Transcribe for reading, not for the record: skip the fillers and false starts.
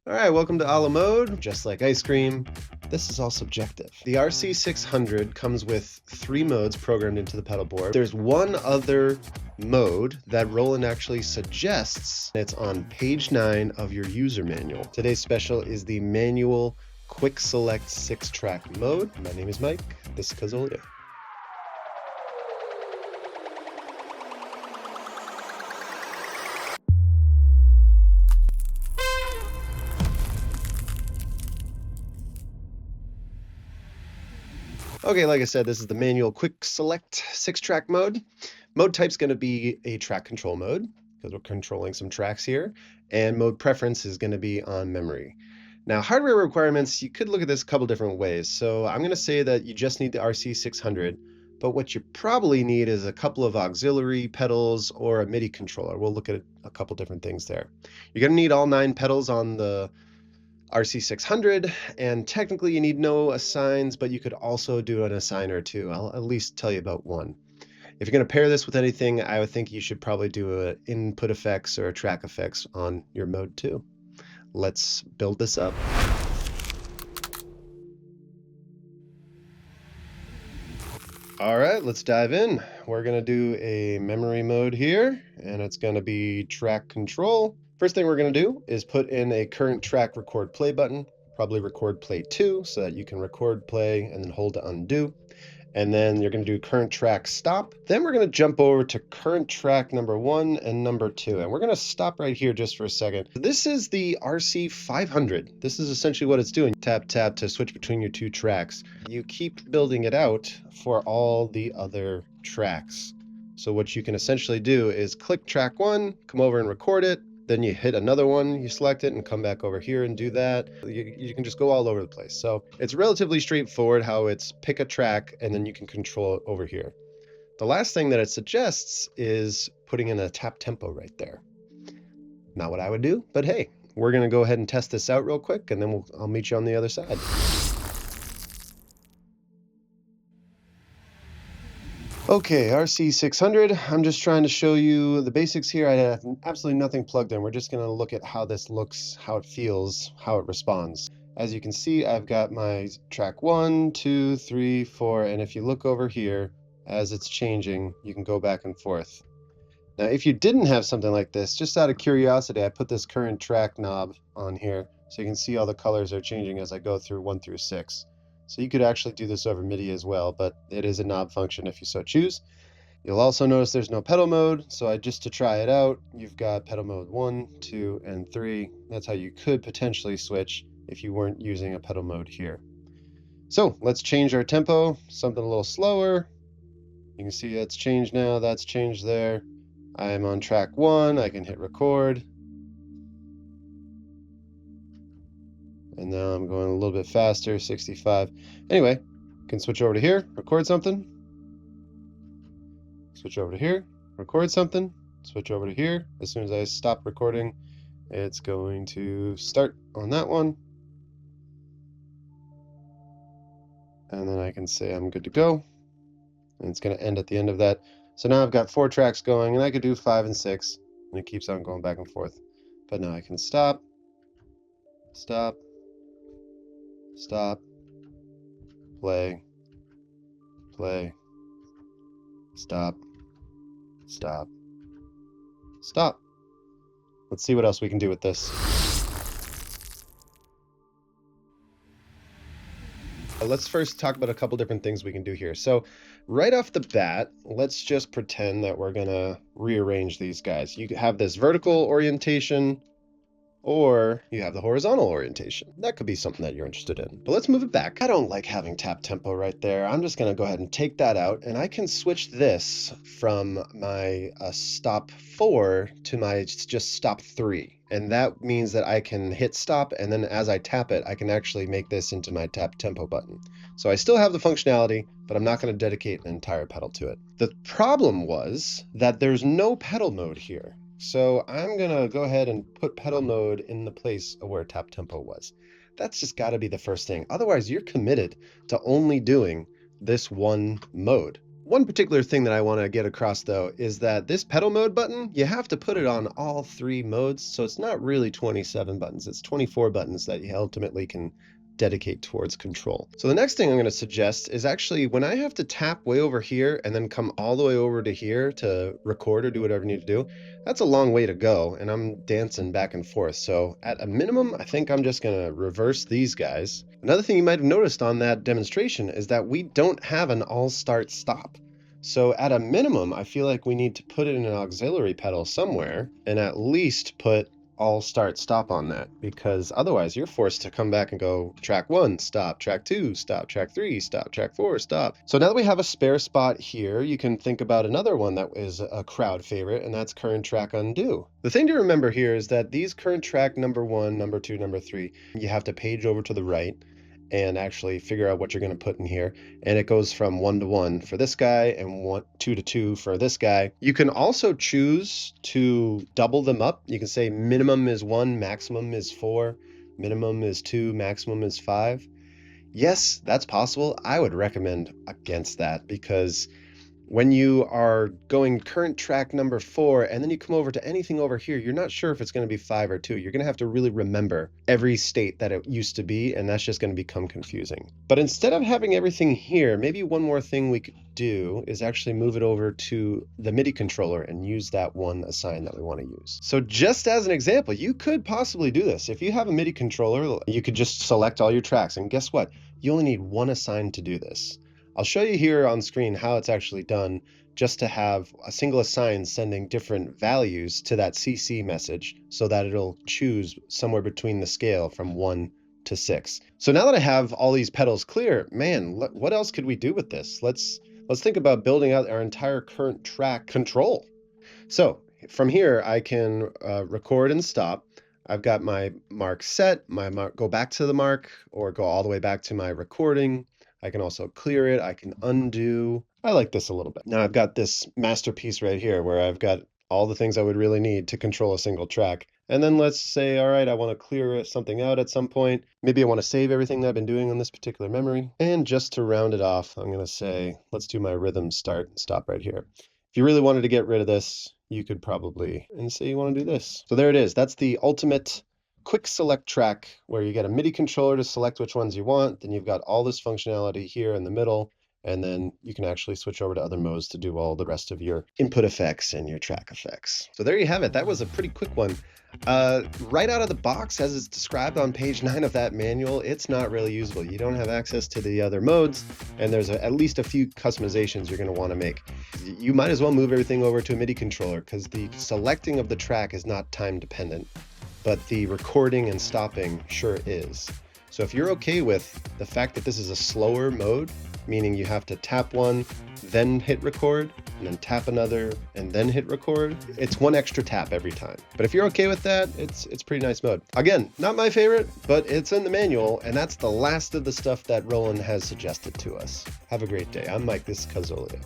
All right, welcome to ALaMode. Just like ice cream, this is all subjective. The RC-600 comes with 3 modes programmed into the pedal board. There's one other mode that Roland actually suggests. It's on page 9 of your user manual. Today's special is the manual quick select 6-track mode. My name is Mike. This is Cuzolio. Okay, like I said, this is the manual quick select 6-track mode. Mode type's going to be a track control mode because we're controlling some tracks here, and mode preference is going to be on memory. Now, hardware requirements, you could look at this a couple different ways. So I'm going to say that you just need the RC-600, but what you probably need is a couple of auxiliary pedals or a MIDI controller. We'll look at a couple different things there. You're going to need all 9 pedals on the RC-600, and technically you need no assigns, but you could also do an assign or two. I'll at least tell you about one. If you're going to pair this with anything, I would think you should probably do an input effects or a track effects on your mode too. Let's build this up. All right, let's dive in. We're going to do a memory mode here, and it's going to be track control. First thing we're going to do is put in a current track record play button, probably record play 2 so that you can record play and then hold to undo. And then you're going to do current track stop. Then we're going to jump over to current track number 1 and number 2. And we're going to stop right here just for a second. This is the RC-500. This is essentially what it's doing. Tap, tap to switch between your 2 tracks. You keep building it out for all the other tracks. So what you can essentially do is click track 1, come over and record it. Then you hit another one, you select it and come back over here and do that. You can just go all over the place. So it's relatively straightforward how it's pick a track and then you can control it over here. The last thing that it suggests is putting in a tap tempo right there. Not what I would do, but hey, we're gonna go ahead and test this out real quick and then I'll meet you on the other side. Okay, RC-600, I'm just trying to show you the basics here. I have absolutely nothing plugged in. We're just going to look at how this looks, how it feels, how it responds. As you can see, I've got my track 1, 2, 3, 4, and if you look over here, as it's changing, you can go back and forth. Now, if you didn't have something like this, just out of curiosity, I put this current track knob on here, so you can see all the colors are changing as I go through 1 through 6. So you could actually do this over MIDI as well, but it is a knob function if you so choose. You'll also notice there's no pedal mode, so just to try it out, you've got pedal mode 1, 2, and 3. That's how you could potentially switch if you weren't using a pedal mode here. So let's change our tempo, something a little slower. You can see that's changed now, that's changed there. I am on track 1, I can hit record. And now I'm going a little bit faster, 65. Anyway, can switch over to here, record something. Switch over to here, record something. Switch over to here. As soon as I stop recording, it's going to start on that one. And then I can say I'm good to go. And it's going to end at the end of that. So now I've got 4 tracks going, and I could do 5 and 6, and it keeps on going back and forth. But now I can stop, stop, stop, play, play, stop, stop, stop. Let's see what else we can do with this. Let's first talk about a couple different things we can do here. So right off the bat, let's just pretend that we're gonna rearrange these guys. You have this vertical orientation, or you have the horizontal orientation. That could be something that you're interested in. But let's move it back. I don't like having tap tempo right there. I'm just gonna go ahead and take that out, and I can switch this from my stop 4 to my just stop 3. And that means that I can hit stop, and then as I tap it, I can actually make this into my tap tempo button. So I still have the functionality, but I'm not gonna dedicate an entire pedal to it. The problem was that there's no pedal mode here. So I'm gonna go ahead and put pedal mode in the place of where tap tempo was. That's just gotta be the first thing. Otherwise, you're committed to only doing this one mode. One particular thing that I want to get across though is that this pedal mode button, you have to put it on all 3 modes, so it's not really 27 buttons, it's 24 buttons that you ultimately can dedicate towards control. So the next thing I'm going to suggest is actually when I have to tap way over here and then come all the way over to here to record or do whatever I need to do, that's a long way to go and I'm dancing back and forth. So at a minimum, I think I'm just going to reverse these guys. Another thing you might have noticed on that demonstration is that we don't have an all start stop. So at a minimum, I feel like we need to put it in an auxiliary pedal somewhere and at least put all start stop on that, because otherwise you're forced to come back and go track 1, stop, track 2, stop, track 3, stop, track 4, stop. So now that we have a spare spot here, you can think about another one that is a crowd favorite, and that's current track undo. The thing to remember here is that these current track number 1, number 2, number 3, you have to page over to the right and actually figure out what you're going to put in here. And it goes from 1 to 1 for this guy and 2 to 2 for this guy. You can also choose to double them up. You can say minimum is 1, maximum is 4, minimum is 2, maximum is 5. Yes, that's possible. I would recommend against that, because when you are going current track number 4 and then you come over to anything over here, you're not sure if it's going to be 5 or 2. You're going to have to really remember every state that it used to be, and that's just going to become confusing. But instead of having everything here, maybe one more thing we could do is actually move it over to the MIDI controller and use that one assign that we want to use. So just as an example, you could possibly do this. If you have a MIDI controller, you could just select all your tracks, and guess what? You only need one assign to do this. I'll show you here on screen how it's actually done, just to have a single assign sending different values to that CC message so that it'll choose somewhere between the scale from 1 to 6. So now that I have all these pedals clear, man, what else could we do with this? Let's think about building out our entire current track control. So from here, I can record and stop. I've got my mark set, go back to the mark, or go all the way back to my recording. I can also clear it, I can undo. I like this a little bit. Now I've got this masterpiece right here where I've got all the things I would really need to control a single track. And then let's say, all right, I want to clear something out at some point. Maybe I want to save everything that I've been doing on this particular memory. And just to round it off, I'm going to say, let's do my rhythm start and stop right here. If you really wanted to get rid of this, you could probably, and say you want to do this. So there it is. That's the ultimate quick select track where you get a MIDI controller to select which ones you want. Then you've got all this functionality here in the middle, and then you can actually switch over to other modes to do all the rest of your input effects and your track effects. So there you have it. That was a pretty quick one. Right out of the box, as it's described on page 9 of that manual, it's not really usable. You don't have access to the other modes, and there's at least a few customizations you're going to want to make. You might as well move everything over to a MIDI controller, because the selecting of the track is not time dependent, but the recording and stopping sure is. So if you're okay with the fact that this is a slower mode, meaning you have to tap one, then hit record, and then tap another, and then hit record, it's one extra tap every time. But if you're okay with that, it's pretty nice mode. Again, not my favorite, but it's in the manual, and that's the last of the stuff that Roland has suggested to us. Have a great day. I'm Mike, this is Cuzolio.